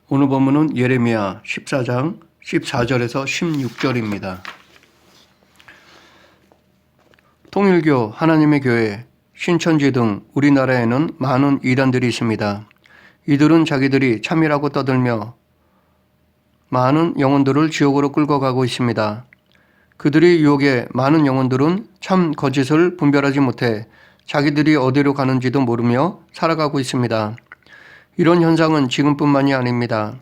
오늘 본문은 예레미야 14장 14절에서 16절입니다. 통일교, 하나님의 교회, 신천지 등 우리나라에는 많은 이단들이 있습니다. 이들은 자기들이 참이라고 떠들며 많은 영혼들을 지옥으로 끌고 가고 있습니다. 그들의 유혹에 많은 영혼들은 참 거짓을 분별하지 못해 자기들이 어디로 가는지도 모르며 살아가고 있습니다. 이런 현상은 지금뿐만이 아닙니다.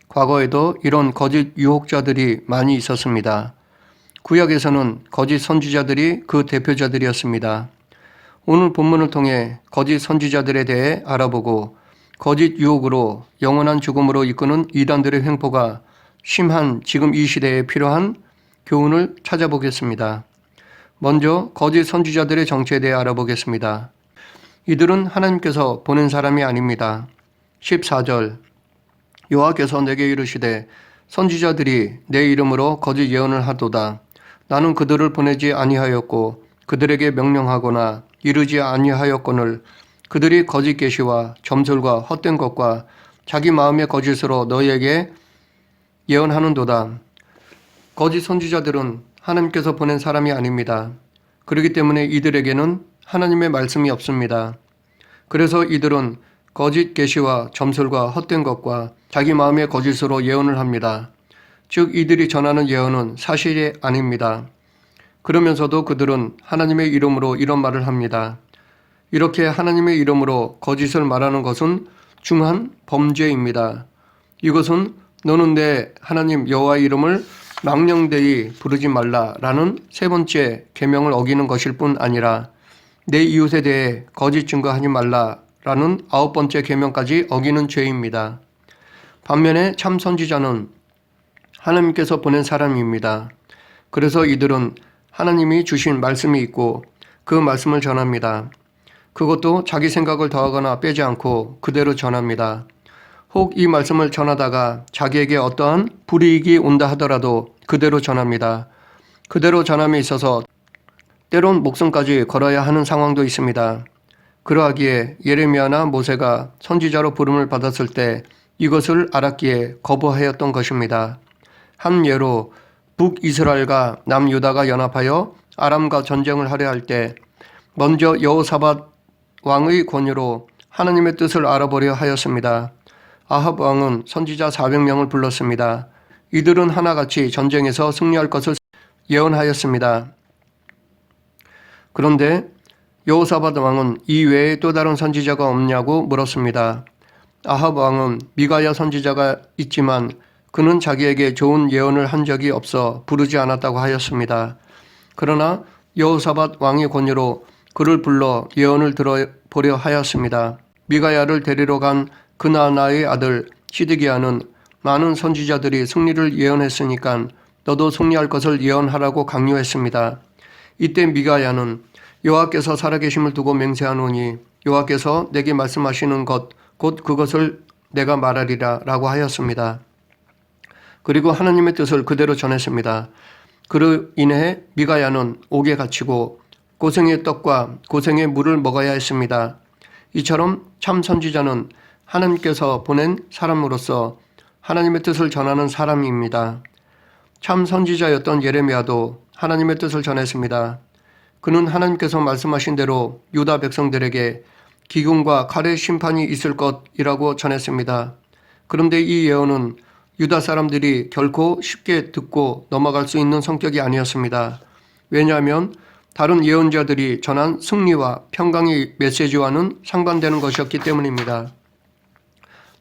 과거에도 이런 거짓 유혹자들이 많이 있었습니다. 구약에서는 거짓 선지자들이 그 대표자들이었습니다. 오늘 본문을 통해 거짓 선지자들에 대해 알아보고 거짓 유혹으로 영원한 죽음으로 이끄는 이단들의 횡포가 심한 지금 이 시대에 필요한 교훈을 찾아보겠습니다. 먼저 거짓 선지자들의 정체에 대해 알아보겠습니다. 이들은 하나님께서 보낸 사람이 아닙니다. 14절 여호와께서 내게 이르시되 선지자들이 내 이름으로 거짓 예언을 하도다. 나는 그들을 보내지 아니하였고 그들에게 명령하거나 이르지 아니하였거늘 그들이 거짓 계시와 점술과 헛된 것과 자기 마음의 거짓으로 너희에게 예언하는도다. 거짓 선지자들은 하나님께서 보낸 사람이 아닙니다. 그렇기 때문에 이들에게는 하나님의 말씀이 없습니다. 그래서 이들은 거짓 계시와 점술과 헛된 것과 자기 마음의 거짓으로 예언을 합니다. 즉 이들이 전하는 예언은 사실이 아닙니다. 그러면서도 그들은 하나님의 이름으로 이런 말을 합니다. 이렇게 하나님의 이름으로 거짓을 말하는 것은 중한 범죄입니다. 이것은 너는 내 하나님 여호와의 이름을 망령되이 부르지 말라라는 세 번째 계명을 어기는 것일 뿐 아니라 내 이웃에 대해 거짓 증거하지 말라라는 아홉 번째 계명까지 어기는 죄입니다. 반면에 참 선지자는 하나님께서 보낸 사람입니다. 그래서 이들은 하나님이 주신 말씀이 있고 그 말씀을 전합니다. 그것도 자기 생각을 더하거나 빼지 않고 그대로 전합니다. 혹 이 말씀을 전하다가 자기에게 어떠한 불이익이 온다 하더라도 그대로 전합니다. 그대로 전함에 있어서 때론 목숨까지 걸어야 하는 상황도 있습니다. 그러하기에 예레미야나 모세가 선지자로 부름을 받았을 때 이것을 알았기에 거부하였던 것입니다. 한 예로 북이스라엘과 남유다가 연합하여 아람과 전쟁을 하려 할 때 먼저 여호사밧 왕의 권유로 하나님의 뜻을 알아보려 하였습니다. 아합 왕은 선지자 400명을 불렀습니다. 이들은 하나같이 전쟁에서 승리할 것을 예언하였습니다. 그런데 여호사밧 왕은 이 외에 또 다른 선지자가 없냐고 물었습니다. 아합 왕은 미가야 선지자가 있지만 그는 자기에게 좋은 예언을 한 적이 없어 부르지 않았다고 하였습니다. 그러나 여호사밧 왕의 권유로 그를 불러 예언을 들어보려 하였습니다. 미가야를 데리러 간 그나나의 아들 시드기야는 많은 선지자들이 승리를 예언했으니까 너도 승리할 것을 예언하라고 강요했습니다. 이때 미가야는 여호와께서 살아계심을 두고 맹세하노니 여호와께서 내게 말씀하시는 것 곧 그것을 내가 말하리라 라고 하였습니다. 그리고 하나님의 뜻을 그대로 전했습니다. 그로 인해 미가야는 옥에 갇히고 고생의 떡과 고생의 물을 먹어야 했습니다. 이처럼 참 선지자는 하나님께서 보낸 사람으로서 하나님의 뜻을 전하는 사람입니다. 참 선지자였던 예레미야도 하나님의 뜻을 전했습니다. 그는 하나님께서 말씀하신 대로 유다 백성들에게 기근과 칼의 심판이 있을 것이라고 전했습니다. 그런데 이 예언은 유다 사람들이 결코 쉽게 듣고 넘어갈 수 있는 성격이 아니었습니다. 왜냐하면 다른 예언자들이 전한 승리와 평강의 메시지와는 상반되는 것이었기 때문입니다.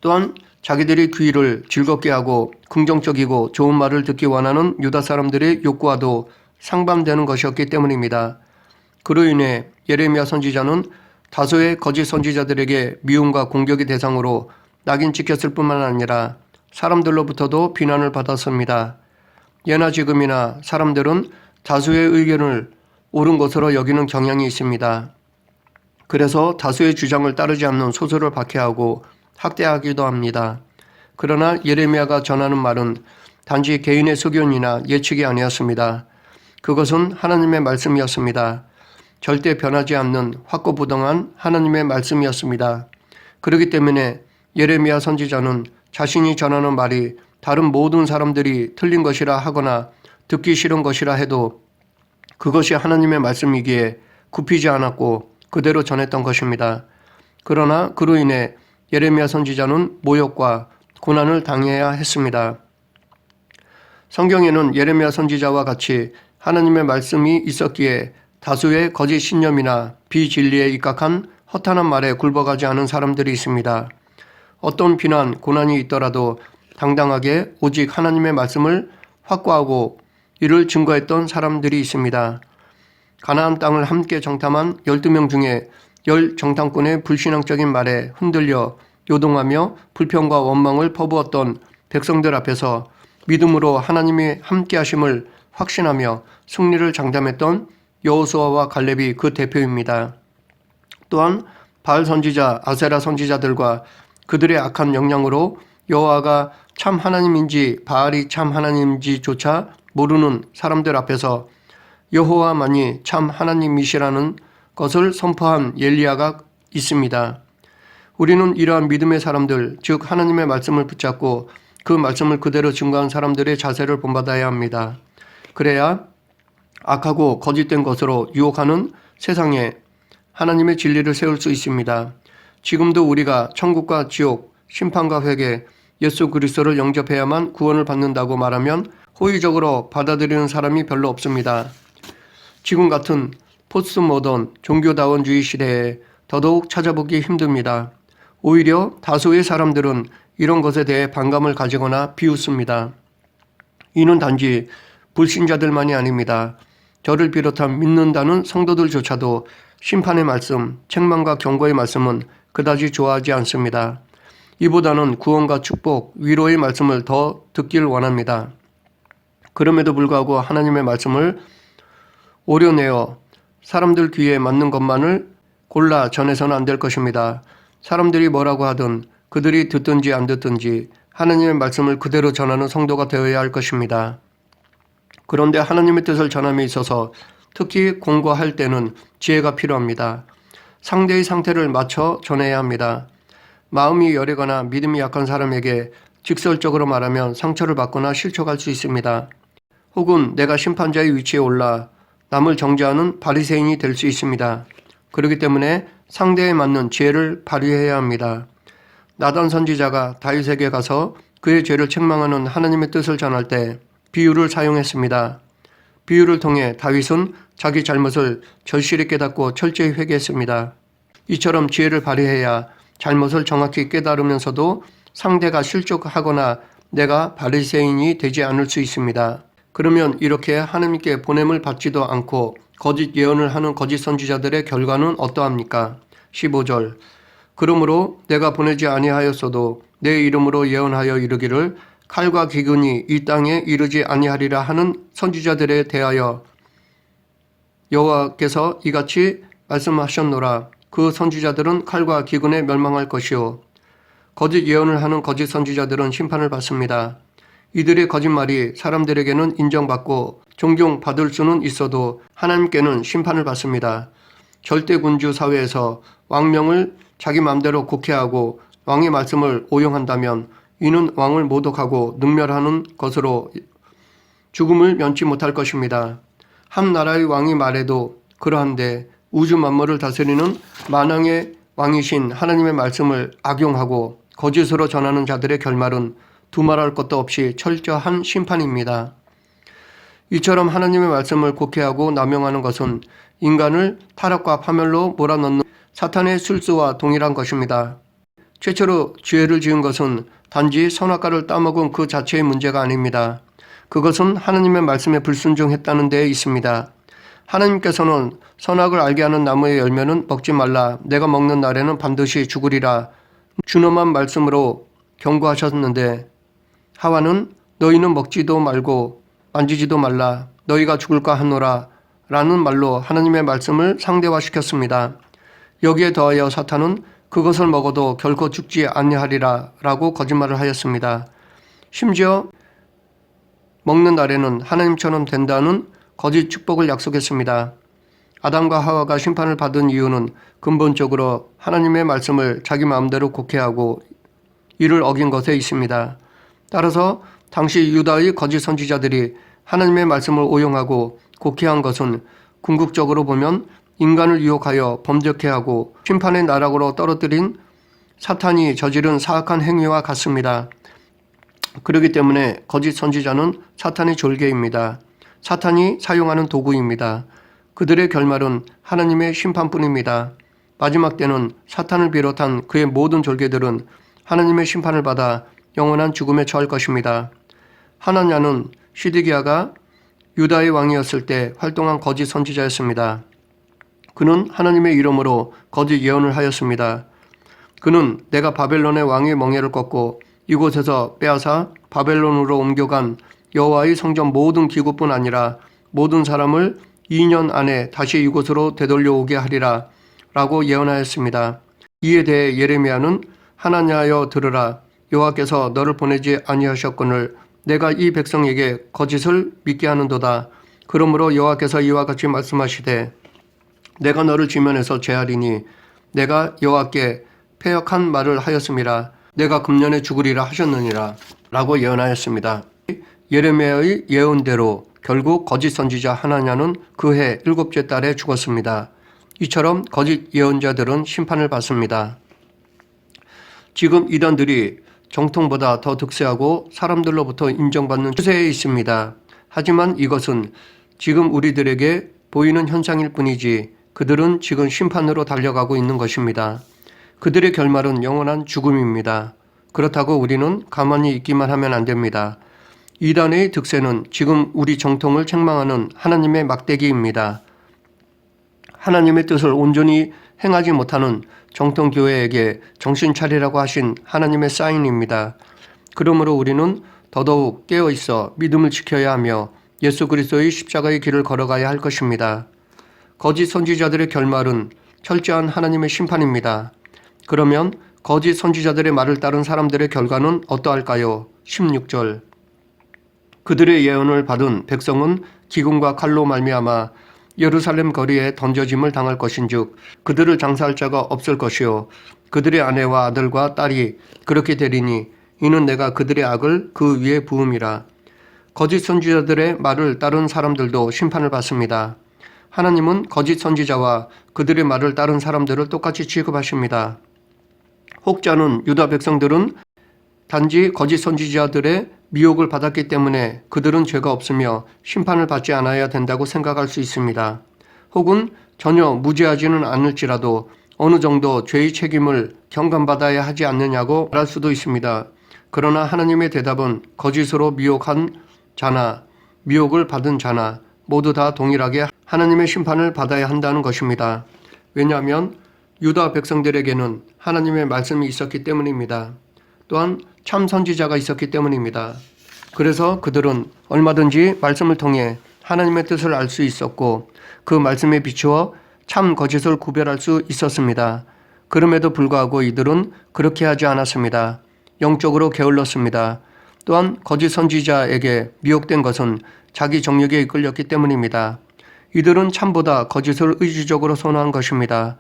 또한 자기들이 귀를 즐겁게 하고 긍정적이고 좋은 말을 듣기 원하는 유다 사람들의 욕구와도 상반되는 것이었기 때문입니다. 그로 인해 예레미야 선지자는 다소의 거짓 선지자들에게 미움과 공격의 대상으로 낙인 찍혔을 뿐만 아니라 사람들로부터도 비난을 받았습니다. 예나 지금이나 사람들은 다수의 의견을 옳은 것으로 여기는 경향이 있습니다. 그래서 다수의 주장을 따르지 않는 소수를 박해하고 학대하기도 합니다. 그러나 예레미야가 전하는 말은 단지 개인의 소견이나 예측이 아니었습니다. 그것은 하나님의 말씀이었습니다. 절대 변하지 않는 확고부동한 하나님의 말씀이었습니다. 그렇기 때문에 예레미야 선지자는 자신이 전하는 말이 다른 모든 사람들이 틀린 것이라 하거나 듣기 싫은 것이라 해도 그것이 하나님의 말씀이기에 굽히지 않았고 그대로 전했던 것입니다. 그러나 그로 인해 예레미야 선지자는 모욕과 고난을 당해야 했습니다. 성경에는 예레미야 선지자와 같이 하나님의 말씀이 있었기에 다수의 거짓 신념이나 비진리에 입각한 허탄한 말에 굴복하지 않은 사람들이 있습니다. 어떤 비난, 고난이 있더라도 당당하게 오직 하나님의 말씀을 확고하고 이를 증거했던 사람들이 있습니다. 가나안 땅을 함께 정탐한 12명 중에 10정탐꾼의 불신앙적인 말에 흔들려 요동하며 불평과 원망을 퍼부었던 백성들 앞에서 믿음으로 하나님이 함께 하심을 확신하며 승리를 장담했던 여호수아와 갈렙이 그 대표입니다. 또한 바알 선지자, 아세라 선지자들과 그들의 악한 역량으로 여호와가 참 하나님인지 바알이 참 하나님인지조차 모르는 사람들 앞에서 여호와만이 참 하나님이시라는 것을 선포한 엘리야가 있습니다. 우리는 이러한 믿음의 사람들, 즉 하나님의 말씀을 붙잡고 그 말씀을 그대로 증거한 사람들의 자세를 본받아야 합니다. 그래야 악하고 거짓된 것으로 유혹하는 세상에 하나님의 진리를 세울 수 있습니다. 지금도 우리가 천국과 지옥, 심판과 회개, 예수 그리스도를 영접해야만 구원을 받는다고 말하면 호의적으로 받아들이는 사람이 별로 없습니다. 지금 같은 포스트 모던 종교다원주의 시대에 더더욱 찾아보기 힘듭니다. 오히려 다수의 사람들은 이런 것에 대해 반감을 가지거나 비웃습니다. 이는 단지 불신자들만이 아닙니다. 저를 비롯한 믿는다는 성도들조차도 심판의 말씀, 책망과 경고의 말씀은 그다지 좋아하지 않습니다. 이보다는 구원과 축복, 위로의 말씀을 더 듣길 원합니다. 그럼에도 불구하고 하나님의 말씀을 오려내어 사람들 귀에 맞는 것만을 골라 전해서는 안 될 것입니다. 사람들이 뭐라고 하든 그들이 듣든지 안 듣든지 하나님의 말씀을 그대로 전하는 성도가 되어야 할 것입니다. 그런데 하나님의 뜻을 전함에 있어서 특히 공고할 때는 지혜가 필요합니다. 상대의 상태를 맞춰 전해야 합니다. 마음이 여리거나 믿음이 약한 사람에게 직설적으로 말하면 상처를 받거나 실족할 수 있습니다. 혹은 내가 심판자의 위치에 올라 남을 정죄하는 바리새인이 될 수 있습니다. 그렇기 때문에 상대에 맞는 지혜를 발휘해야 합니다. 나단 선지자가 다윗에게 가서 그의 죄를 책망하는 하나님의 뜻을 전할 때 비유를 사용했습니다. 비유를 통해 다윗은 자기 잘못을 절실히 깨닫고 철저히 회개했습니다. 이처럼 지혜를 발휘해야 잘못을 정확히 깨달으면서도 상대가 실족하거나 내가 바리새인이 되지 않을 수 있습니다. 그러면 이렇게 하나님께 보냄을 받지도 않고 거짓 예언을 하는 거짓 선지자들의 결과는 어떠합니까? 15절 그러므로 내가 보내지 아니하였어도 내 이름으로 예언하여 이르기를 칼과 기근이 이 땅에 이르지 아니하리라 하는 선지자들에 대하여 여호와께서 이같이 말씀하셨노라. 그 선지자들은 칼과 기근에 멸망할 것이요 거짓 예언을 하는 거짓 선지자들은 심판을 받습니다. 이들의 거짓말이 사람들에게는 인정받고 존경받을 수는 있어도 하나님께는 심판을 받습니다. 절대군주 사회에서 왕명을 자기 마음대로 곡해하고 왕의 말씀을 오용한다면 이는 왕을 모독하고 능멸하는 것으로 죽음을 면치 못할 것입니다. 한 나라의 왕이 말해도 그러한데 우주 만물을 다스리는 만왕의 왕이신 하나님의 말씀을 악용하고 거짓으로 전하는 자들의 결말은 두말할 것도 없이 철저한 심판입니다. 이처럼 하나님의 말씀을 곡해하고 남용하는 것은 인간을 타락과 파멸로 몰아넣는 사탄의 술수와 동일한 것입니다. 최초로 죄를 지은 것은 단지 선악과를 따먹은 그 자체의 문제가 아닙니다. 그것은 하나님의 말씀에 불순종했다는 데에 있습니다. 하나님께서는 선악을 알게 하는 나무의 열매는 먹지 말라. 내가 먹는 날에는 반드시 죽으리라. 준엄한 말씀으로 경고하셨는데 하와는 너희는 먹지도 말고 만지지도 말라. 너희가 죽을까 하노라. 라는 말로 하나님의 말씀을 상대화시켰습니다. 여기에 더하여 사탄은 그것을 먹어도 결코 죽지 아니하리라 라고 거짓말을 하였습니다. 심지어 먹는 날에는 하나님처럼 된다는 거짓 축복을 약속했습니다. 아담과 하와가 심판을 받은 이유는 근본적으로 하나님의 말씀을 자기 마음대로 곡해하고 이를 어긴 것에 있습니다. 따라서 당시 유다의 거짓 선지자들이 하나님의 말씀을 오용하고 곡해한 것은 궁극적으로 보면 인간을 유혹하여 범죄케 하고 심판의 나락으로 떨어뜨린 사탄이 저지른 사악한 행위와 같습니다. 그렇기 때문에 거짓 선지자는 사탄의 졸개입니다. 사탄이 사용하는 도구입니다. 그들의 결말은 하나님의 심판뿐입니다. 마지막 때는 사탄을 비롯한 그의 모든 졸개들은 하나님의 심판을 받아 영원한 죽음에 처할 것입니다. 하나냐는 시드기야가 유다의 왕이었을 때 활동한 거짓 선지자였습니다. 그는 하나님의 이름으로 거짓 예언을 하였습니다. 그는 내가 바벨론의 왕의 멍에를 꺾고 이곳에서 빼앗아 바벨론으로 옮겨간 여호와의 성전 모든 기구뿐 아니라 모든 사람을 2년 안에 다시 이곳으로 되돌려오게 하리라 라고 예언하였습니다. 이에 대해 예레미야는 하나냐여 들으라. 여호와께서 너를 보내지 아니하셨거늘 내가 이 백성에게 거짓을 믿게 하는도다. 그러므로 여호와께서 이와 같이 말씀하시되 내가 너를 지면에서 제하리니 내가 여호와께 패역한 말을 하였음이라. 내가 금년에 죽으리라 하셨느니라 라고 예언하였습니다. 예레미야의 예언대로 결국 거짓 선지자 하나냐는 그해 7째 달에 죽었습니다. 이처럼 거짓 예언자들은 심판을 받습니다. 지금 이단들이 정통보다 더 득세하고 사람들로부터 인정받는 추세에 있습니다. 하지만 이것은 지금 우리들에게 보이는 현상일 뿐이지 그들은 지금 심판으로 달려가고 있는 것입니다. 그들의 결말은 영원한 죽음입니다. 그렇다고 우리는 가만히 있기만 하면 안 됩니다. 이단의 득세는 지금 우리 정통을 책망하는 하나님의 막대기입니다. 하나님의 뜻을 온전히 행하지 못하는 정통교회에게 정신 차리라고 하신 하나님의 사인입니다. 그러므로 우리는 더더욱 깨어있어 믿음을 지켜야 하며 예수 그리스도의 십자가의 길을 걸어가야 할 것입니다. 거짓 선지자들의 결말은 철저한 하나님의 심판입니다. 그러면 거짓 선지자들의 말을 따른 사람들의 결과는 어떠할까요? 16절 그들의 예언을 받은 백성은 기근과 칼로 말미암아 예루살렘 거리에 던져짐을 당할 것인즉 그들을 장사할 자가 없을 것이요 그들의 아내와 아들과 딸이 그렇게 되리니 이는 내가 그들의 악을 그 위에 부음이라. 거짓 선지자들의 말을 따른 사람들도 심판을 받습니다. 하나님은 거짓 선지자와 그들의 말을 따른 사람들을 똑같이 취급하십니다. 혹자는 유다 백성들은 단지 거짓 선지자들의 미혹을 받았기 때문에 그들은 죄가 없으며 심판을 받지 않아야 된다고 생각할 수 있습니다. 혹은 전혀 무죄하지는 않을지라도 어느 정도 죄의 책임을 경감받아야 하지 않느냐고 말할 수도 있습니다. 그러나 하나님의 대답은 거짓으로 미혹한 자나 미혹을 받은 자나 모두 다 동일하게 하나님의 심판을 받아야 한다는 것입니다. 왜냐하면 유다 백성들에게는 하나님의 말씀이 있었기 때문입니다. 또한 참 선지자가 있었기 때문입니다. 그래서 그들은 얼마든지 말씀을 통해 하나님의 뜻을 알 수 있었고 그 말씀에 비추어 참 거짓을 구별할 수 있었습니다. 그럼에도 불구하고 이들은 그렇게 하지 않았습니다. 영적으로 게을렀습니다. 또한 거짓 선지자에게 미혹된 것은 자기 정력에 이끌렸기 때문입니다. 이들은 참보다 거짓을 의지적으로 선호한 것입니다.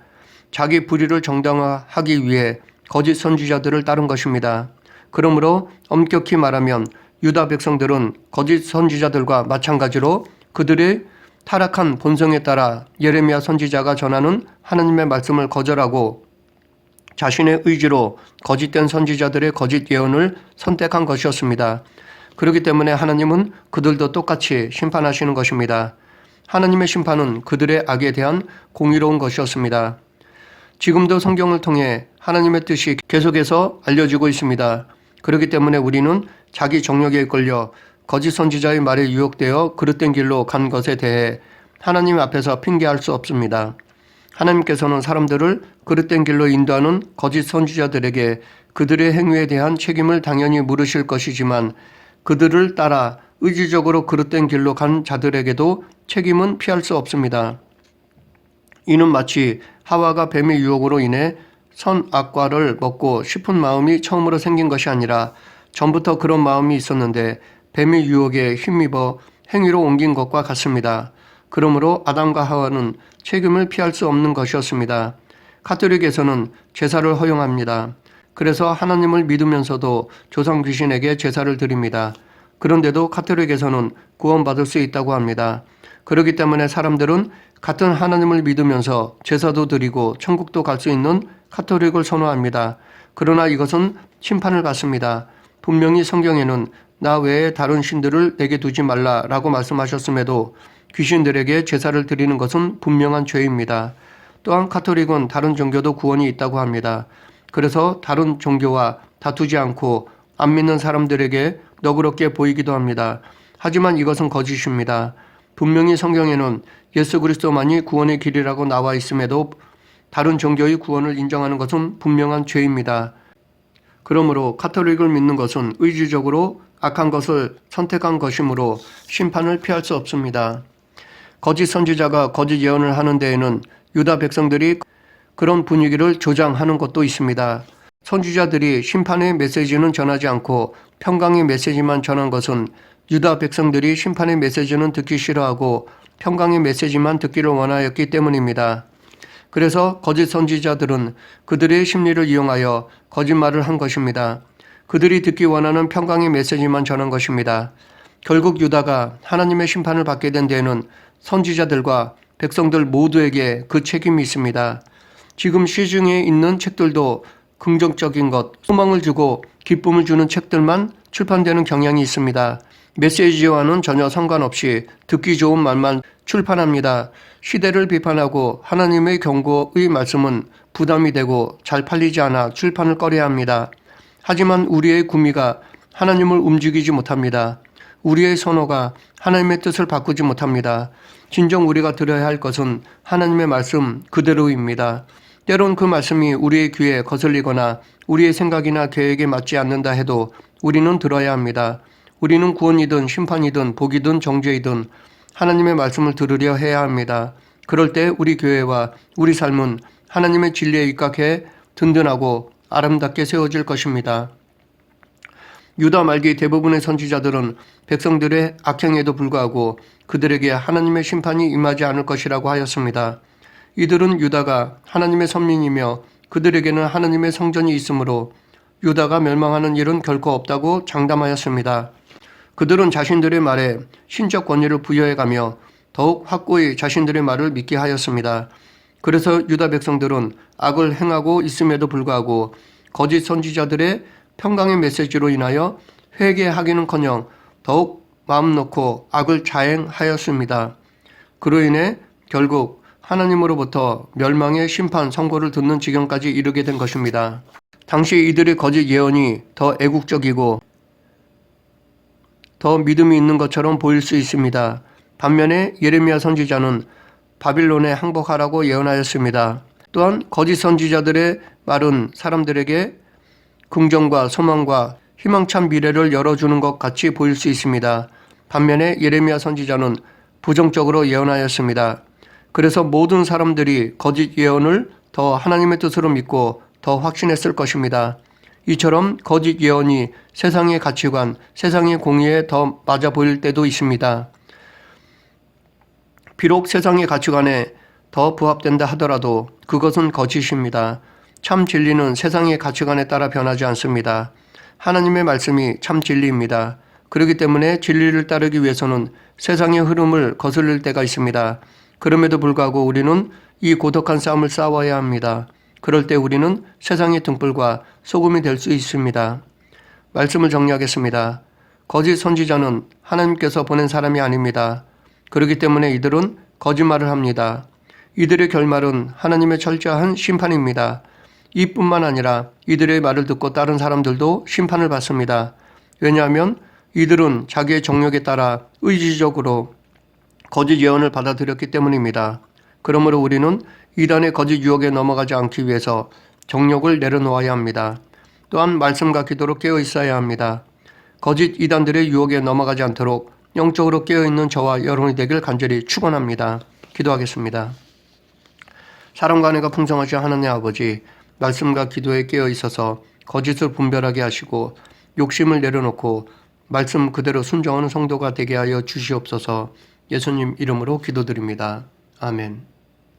자기 불의를 정당화하기 위해 거짓 선지자들을 따른 것입니다. 그러므로 엄격히 말하면 유다 백성들은 거짓 선지자들과 마찬가지로 그들의 타락한 본성에 따라 예레미야 선지자가 전하는 하나님의 말씀을 거절하고 자신의 의지로 거짓된 선지자들의 거짓 예언을 선택한 것이었습니다. 그렇기 때문에 하나님은 그들도 똑같이 심판하시는 것입니다. 하나님의 심판은 그들의 악에 대한 공의로운 것이었습니다. 지금도 성경을 통해 하나님의 뜻이 계속해서 알려지고 있습니다. 그렇기 때문에 우리는 자기 정력에 이끌려 거짓 선지자의 말에 유혹되어 그릇된 길로 간 것에 대해 하나님 앞에서 핑계할 수 없습니다. 하나님께서는 사람들을 그릇된 길로 인도하는 거짓 선지자들에게 그들의 행위에 대한 책임을 당연히 물으실 것이지만 그들을 따라 의지적으로 그릇된 길로 간 자들에게도 책임은 피할 수 없습니다. 이는 마치 하와가 뱀의 유혹으로 인해 선악과를 먹고 싶은 마음이 처음으로 생긴 것이 아니라 전부터 그런 마음이 있었는데 뱀의 유혹에 힘입어 행위로 옮긴 것과 같습니다. 그러므로 아담과 하와는 책임을 피할 수 없는 것이었습니다. 가톨릭에서는 제사를 허용합니다. 그래서 하나님을 믿으면서도 조상 귀신에게 제사를 드립니다. 그런데도 가톨릭에서는 구원받을 수 있다고 합니다. 그렇기 때문에 사람들은 같은 하나님을 믿으면서 제사도 드리고 천국도 갈 수 있는 가톨릭을 선호합니다. 그러나 이것은 심판을 받습니다. 분명히 성경에는 나 외에 다른 신들을 내게 두지 말라라고 말씀하셨음에도 귀신들에게 제사를 드리는 것은 분명한 죄입니다. 또한 가톨릭은 다른 종교도 구원이 있다고 합니다. 그래서 다른 종교와 다투지 않고 안 믿는 사람들에게 너그럽게 보이기도 합니다. 하지만 이것은 거짓입니다. 분명히 성경에는 예수 그리스도만이 구원의 길이라고 나와 있음에도 다른 종교의 구원을 인정하는 것은 분명한 죄입니다. 그러므로 가톨릭을 믿는 것은 의지적으로 악한 것을 선택한 것이므로 심판을 피할 수 없습니다. 거짓 선지자가 거짓 예언을 하는 데에는 유다 백성들이 그런 분위기를 조장하는 것도 있습니다. 선지자들이 심판의 메시지는 전하지 않고 평강의 메시지만 전한 것은 유다 백성들이 심판의 메시지는 듣기 싫어하고 평강의 메시지만 듣기를 원하였기 때문입니다. 그래서 거짓 선지자들은 그들의 심리를 이용하여 거짓말을 한 것입니다. 그들이 듣기 원하는 평강의 메시지만 전한 것입니다. 결국 유다가 하나님의 심판을 받게 된 데에는 선지자들과 백성들 모두에게 그 책임이 있습니다. 지금 시중에 있는 책들도 긍정적인 것, 소망을 주고 기쁨을 주는 책들만 출판되는 경향이 있습니다. 메시지와는 전혀 상관없이 듣기 좋은 말만 출판합니다. 시대를 비판하고 하나님의 경고의 말씀은 부담이 되고 잘 팔리지 않아 출판을 꺼려야 합니다. 하지만 우리의 구미가 하나님을 움직이지 못합니다. 우리의 선호가 하나님의 뜻을 바꾸지 못합니다. 진정 우리가 들어야 할 것은 하나님의 말씀 그대로입니다. 때론 그 말씀이 우리의 귀에 거슬리거나 우리의 생각이나 계획에 맞지 않는다 해도 우리는 들어야 합니다. 우리는 구원이든 심판이든 복이든 정죄이든 하나님의 말씀을 들으려 해야 합니다. 그럴 때 우리 교회와 우리 삶은 하나님의 진리에 입각해 든든하고 아름답게 세워질 것입니다. 유다 말기 대부분의 선지자들은 백성들의 악행에도 불구하고 그들에게 하나님의 심판이 임하지 않을 것이라고 하였습니다. 이들은 유다가 하나님의 선민이며 그들에게는 하나님의 성전이 있으므로 유다가 멸망하는 일은 결코 없다고 장담하였습니다. 그들은 자신들의 말에 신적 권위를 부여해가며 더욱 확고히 자신들의 말을 믿게 하였습니다. 그래서 유다 백성들은 악을 행하고 있음에도 불구하고 거짓 선지자들의 평강의 메시지로 인하여 회개하기는커녕 더욱 마음 놓고 악을 자행하였습니다. 그로 인해 결국 하나님으로부터 멸망의 심판 선고를 듣는 지경까지 이르게 된 것입니다. 당시 이들의 거짓 예언이 더 애국적이고 더 믿음이 있는 것처럼 보일 수 있습니다. 반면에 예레미야 선지자는 바빌론에 항복하라고 예언하였습니다. 또한 거짓 선지자들의 말은 사람들에게 긍정과 소망과 희망찬 미래를 열어주는 것 같이 보일 수 있습니다. 반면에 예레미야 선지자는 부정적으로 예언하였습니다. 그래서 모든 사람들이 거짓 예언을 더 하나님의 뜻으로 믿고 더 확신했을 것입니다. 이처럼 거짓 예언이 세상의 가치관, 세상의 공의에 더 맞아 보일 때도 있습니다. 비록 세상의 가치관에 더 부합된다 하더라도 그것은 거짓입니다. 참 진리는 세상의 가치관에 따라 변하지 않습니다. 하나님의 말씀이 참 진리입니다. 그렇기 때문에 진리를 따르기 위해서는 세상의 흐름을 거슬릴 때가 있습니다. 그럼에도 불구하고 우리는 이 고독한 싸움을 싸워야 합니다. 그럴 때 우리는 세상의 등불과 소금이 될 수 있습니다. 말씀을 정리하겠습니다. 거짓 선지자는 하나님께서 보낸 사람이 아닙니다. 그렇기 때문에 이들은 거짓말을 합니다. 이들의 결말은 하나님의 철저한 심판입니다. 이뿐만 아니라 이들의 말을 듣고 따른 사람들도 심판을 받습니다. 왜냐하면 이들은 자기의 정욕에 따라 의지적으로 거짓 예언을 받아들였기 때문입니다. 그러므로 우리는 이단의 거짓 유혹에 넘어가지 않기 위해서 정욕을 내려놓아야 합니다. 또한 말씀과 기도로 깨어 있어야 합니다. 거짓 이단들의 유혹에 넘어가지 않도록 영적으로 깨어있는 저와 여러분이 되길 간절히 축원합니다. 기도하겠습니다. 사랑과 은혜가 풍성하신 하나님 아버지, 말씀과 기도에 깨어 있어서 거짓을 분별하게 하시고 욕심을 내려놓고 말씀 그대로 순종하는 성도가 되게 하여 주시옵소서. 예수님 이름으로 기도드립니다. 아멘.